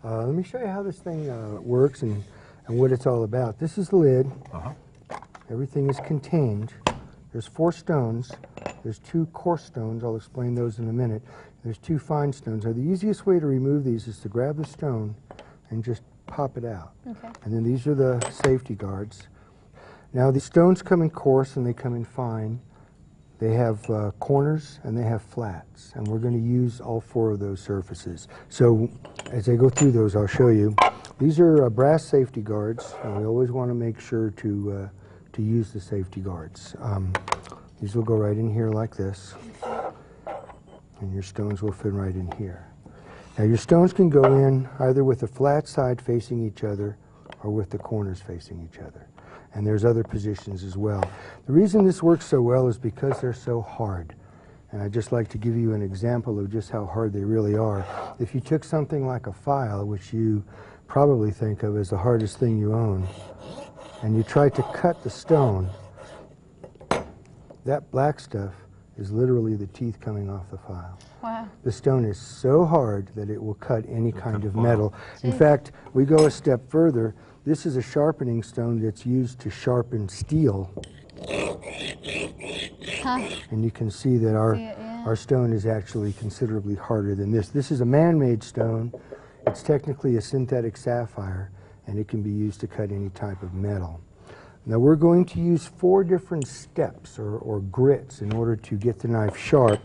Let me show you how this thing works and what it's all about. This is the lid. Everything is contained. There's 4 stones. There's 2 coarse stones. I'll explain those in a minute. There's 2 fine stones. Now, the easiest way to remove these is to grab the stone and just pop it out. Okay. And then these are the safety guards. Now, the stones come in coarse and they come in fine. They have corners and they have flats, and we're going to use all 4 of those surfaces. So as I go through those, I'll show you. These are brass safety guards, and we always want to make sure to use the safety guards. These will go right in here like this, and your stones will fit right in here. Now your stones can go in either with the flat side facing each other or with the corners facing each other. And there's other positions as well. The reason this works so well is because they're so hard. And I'd just like to give you an example of just how hard they really are. If you took something like a file, which you probably think of as the hardest thing you own, and you tried to cut the stone, that black stuff is literally the teeth coming off the file. Wow. The stone is so hard that it will cut any kind of metal. In fact, we go a step further. This is a sharpening stone that's used to sharpen steel. And you can see that our stone is actually considerably harder than this. This is a man-made stone. It's technically a synthetic sapphire, and it can be used to cut any type of metal. Now we're going to use 4 different steps or grits in order to get the knife sharp,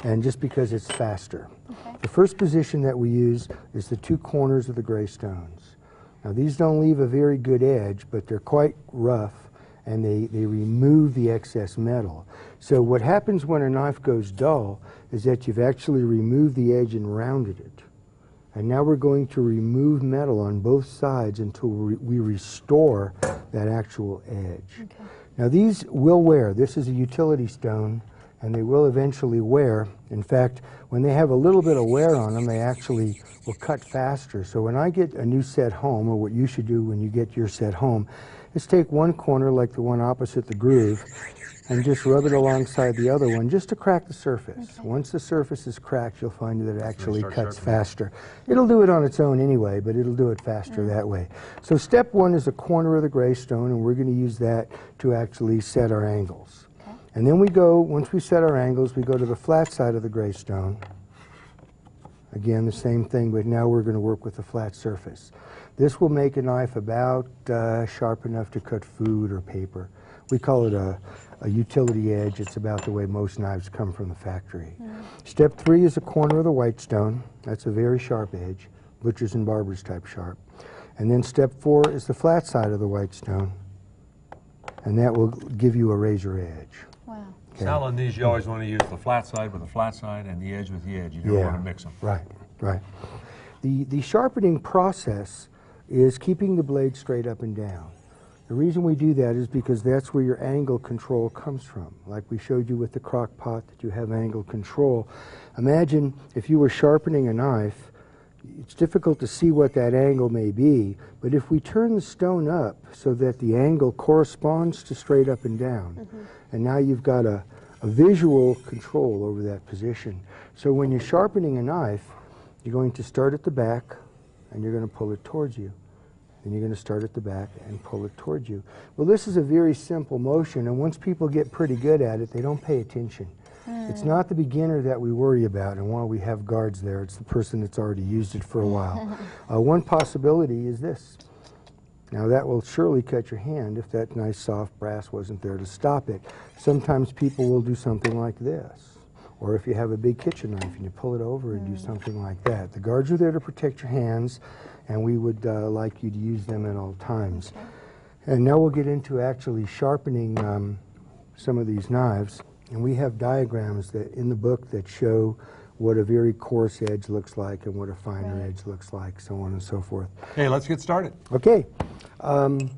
and just because it's faster. Okay. The first position that we use is the 2 corners of the gray stones. Now these don't leave a very good edge, but they're quite rough, and they remove the excess metal. So what happens when a knife goes dull is that you've actually removed the edge and rounded it. And now we're going to remove metal on both sides until we restore that actual edge. Okay. Now these will wear. This is a utility stone, and they will eventually wear. In fact, when they have a little bit of wear on them, they actually will cut faster. So when I get a new set home, or what you should do when you get your set home, is take one corner, like the one opposite the groove, and just rub it alongside the other one just to crack the surface. Okay. Once the surface is cracked, you'll find that it actually cuts faster. It'll do it on its own anyway, but it'll do it faster that way. So step 1 is a corner of the gray stone, and we're going to use that to actually set our angles. Okay. And then we go, once we set our angles, we go to the flat side of the gray stone. Again, the same thing, but now we're going to work with the flat surface. This will make a knife about sharp enough to cut food or paper. We call it a utility edge. It's about the way most knives come from the factory. Step 3 is a corner of the white stone. That's a very sharp edge, butchers and barbers type sharp. And then step 4 is the flat side of the white stone, and that will give you a razor edge. Wow. Okay. Sal, on these, you always want to use the flat side with the flat side and the edge with the edge. You don't want to mix them. Right, right. The sharpening process is keeping the blade straight up and down. The reason we do that is because that's where your angle control comes from. Like we showed you with the crock pot, that you have angle control. Imagine if you were sharpening a knife, it's difficult to see what that angle may be, but if we turn the stone up so that the angle corresponds to straight up and down, and now you've got a visual control over that position. So when you're sharpening a knife, you're going to start at the back, and you're going to pull it towards you. Then you're going to start at the back and pull it towards you. Well, this is a very simple motion, and once people get pretty good at it, they don't pay attention. It's not the beginner that we worry about, and while we have guards there, it's the person that's already used it for a while. One possibility is this. Now that will surely cut your hand if that nice soft brass wasn't there to stop it. Sometimes people will do something like this. Or if you have a big kitchen knife and you pull it over and do something like that. The guards are there to protect your hands, and we would like you to use them at all times. And now we'll get into actually sharpening some of these knives. And we have diagrams that in the book that show what a very coarse edge looks like and what a finer edge looks like, so on and so forth. Hey, let's get started. Okay. The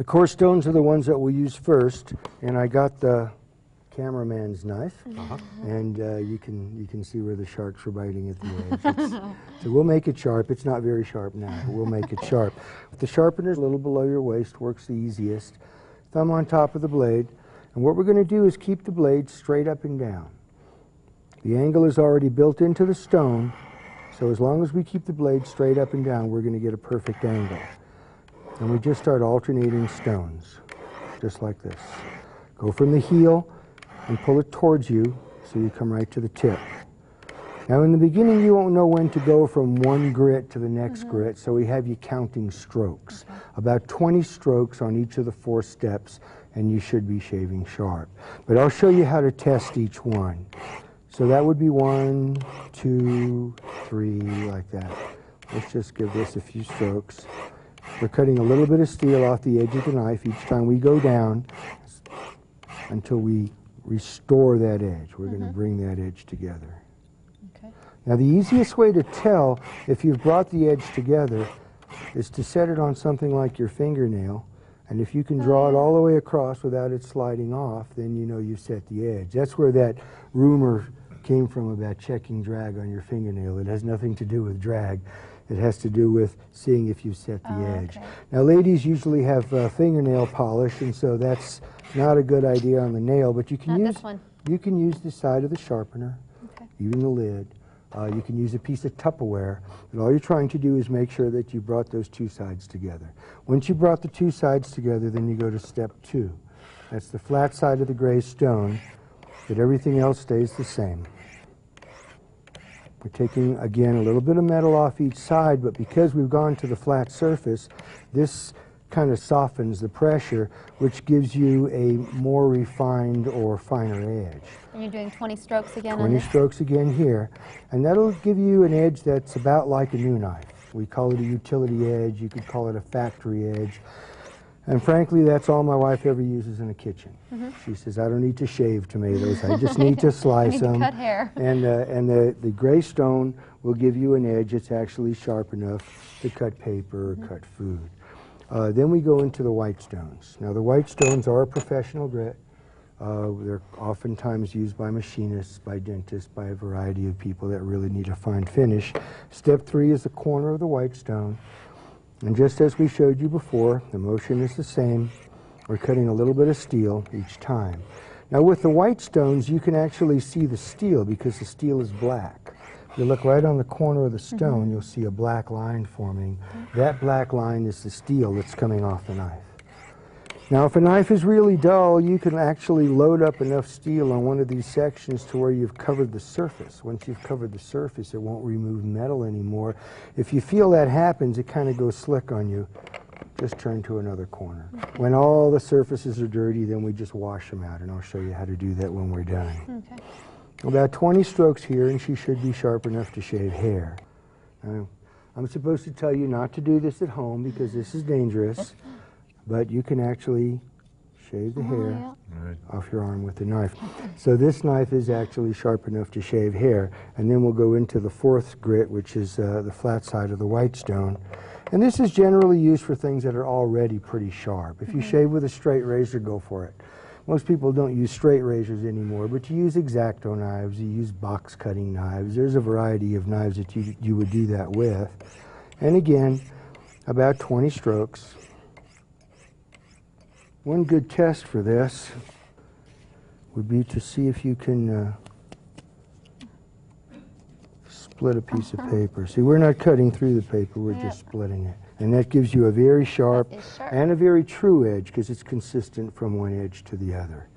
coarse stones are the ones that we'll use first, and I got the cameraman's knife, and you can see where the sharks were biting at the edge. So we'll make it sharp. It's not very sharp now, but we'll make it sharp. The sharpener, a little below your waist, works the easiest. Thumb on top of the blade, and what we're going to do is keep the blade straight up and down. The angle is already built into the stone, So as long as we keep the blade straight up and down, we're going to get a perfect angle. And we just start alternating stones, just like this. Go from the heel and pull it towards you so you come right to the tip. Now in the beginning you won't know when to go from one grit to the next grit, so we have you counting strokes. About 20 strokes on each of the 4 steps, and you should be shaving sharp. But I'll show you how to test each one. So that would be 1, 2, 3, like that. Let's just give this a few strokes. We're cutting a little bit of steel off the edge of the knife each time we go down until we restore that edge. We're going to bring that edge together. Okay. Now the easiest way to tell if you've brought the edge together is to set it on something like your fingernail, and if you can draw it all the way across without it sliding off, then you know you've set the edge. That's where that rumor came from about checking drag on your fingernail. It has nothing to do with drag. It has to do with seeing if you set the edge. Okay. Now ladies usually have fingernail polish, and so that's not a good idea on the nail, but you can use the side of the sharpener, even the lid. You can use a piece of Tupperware, and all you're trying to do is make sure that you brought those 2 sides together. Once you brought the 2 sides together, then you go to step 2. That's the flat side of the gray stone, but everything else stays the same. We're taking, again, a little bit of metal off each side, but because we've gone to the flat surface, this kind of softens the pressure, which gives you a more refined or finer edge. And you're doing 20 strokes again 20 on this? strokes again here, and that'll give you an edge that's about like a new knife. We call it a utility edge, you could call it a factory edge, and frankly that's all my wife ever uses in the kitchen. She says, I don't need to shave tomatoes, I just need to slice them. I need to cut hair. And the gray stone will give you an edge that's actually sharp enough to cut paper or cut food. Then we go into the white stones. Now the white stones are a professional grit. They're oftentimes used by machinists, by dentists, by a variety of people that really need a fine finish. Step 3 is the corner of the white stone. And just as we showed you before, the motion is the same. We're cutting a little bit of steel each time. Now with the white stones, you can actually see the steel because the steel is black. If you look right on the corner of the stone, you'll see a black line forming. That black line is the steel that's coming off the knife. Now if a knife is really dull, you can actually load up enough steel on one of these sections to where you've covered the surface. Once you've covered the surface, it won't remove metal anymore. If you feel that happens, it kind of goes slick on you. Just turn to another corner. When all the surfaces are dirty, then we just wash them out, and I'll show you how to do that when we're done. Okay. About 20 strokes here, and she should be sharp enough to shave hair. Now, I'm supposed to tell you not to do this at home because this is dangerous, but you can actually shave the hair off your arm with the knife. So this knife is actually sharp enough to shave hair, and then we'll go into the 4th grit, which is the flat side of the white stone. And this is generally used for things that are already pretty sharp. If you shave with a straight razor, go for it. Most people don't use straight razors anymore, but you use X-Acto knives, you use box cutting knives. There's a variety of knives that you would do that with. And again, about 20 strokes. One good test for this would be to see if you can split a piece of paper. See, we're not cutting through the paper, we're just splitting it. And that gives you a very sharp and a very true edge because it's consistent from one edge to the other.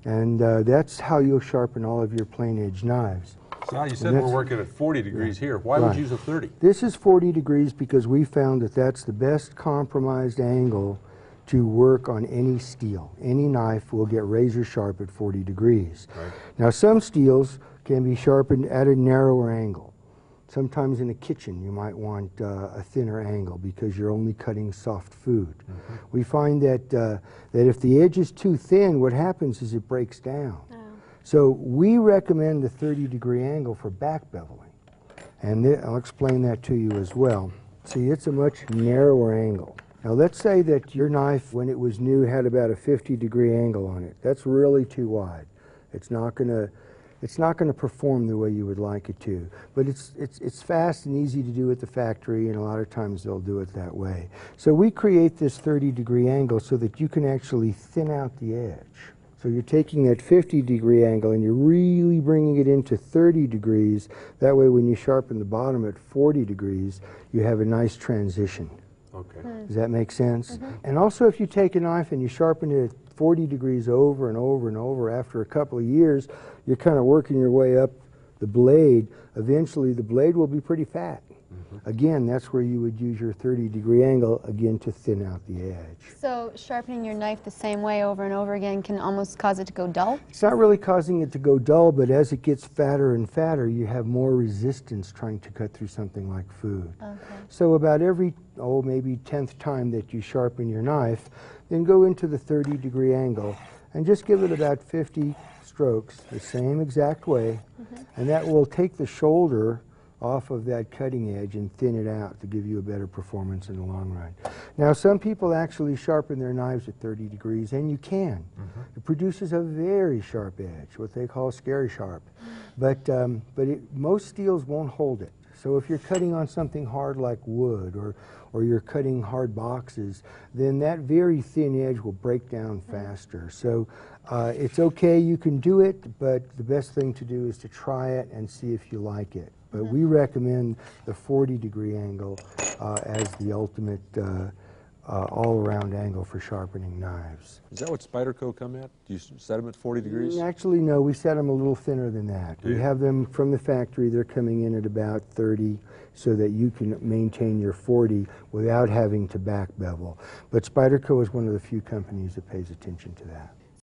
And that's how you'll sharpen all of your plain edge knives. Sal, you said we're working at 40 degrees here. Why would you use a 30? This is 40 degrees because we found that that's the best compromised angle to work on any steel. Any knife will get razor sharp at 40 degrees. Right. Now some steels can be sharpened at a narrower angle. Sometimes in a kitchen you might want a thinner angle because you're only cutting soft food. We find that, that if the edge is too thin, what happens is it breaks down. So we recommend the 30-degree angle for back beveling. And I'll explain that to you as well. See, it's a much narrower angle. Now let's say that your knife, when it was new, had about a 50-degree angle on it. That's really too wide. It's not going to perform the way you would like it to. But it's fast and easy to do at the factory, and a lot of times they'll do it that way. So we create this 30-degree angle so that you can actually thin out the edge. So you're taking that 50-degree angle and you're really bringing it into 30 degrees. That way when you sharpen the bottom at 40 degrees, you have a nice transition. Okay. Does that make sense? And also if you take a knife and you sharpen it at 40 degrees over and over and over, after a couple of years, you're kind of working your way up the blade. Eventually the blade will be pretty fat. Again, that's where you would use your 30-degree angle, again, to thin out the edge. So sharpening your knife the same way over and over again can almost cause it to go dull? It's not really causing it to go dull, but as it gets fatter and fatter, you have more resistance trying to cut through something like food. Okay. So about every, maybe 10th time that you sharpen your knife, then go into the 30-degree angle and just give it about 50 strokes the same exact way, and that will take the shoulder off of that cutting edge and thin it out to give you a better performance in the long run. Now some people actually sharpen their knives at 30 degrees, and you can. It produces a very sharp edge, what they call scary sharp. But most steels won't hold it. So if you're cutting on something hard like wood, or you're cutting hard boxes, then that very thin edge will break down faster. So it's okay, you can do it, but the best thing to do is to try it and see if you like it. But we recommend the 40-degree angle as the ultimate all-around angle for sharpening knives. Is that what Spyderco come at? Do you set them at 40 degrees? Actually, no, we set them a little thinner than that. We have them from the factory, they're coming in at about 30 so that you can maintain your 40 without having to back bevel. But Spyderco is one of the few companies that pays attention to that.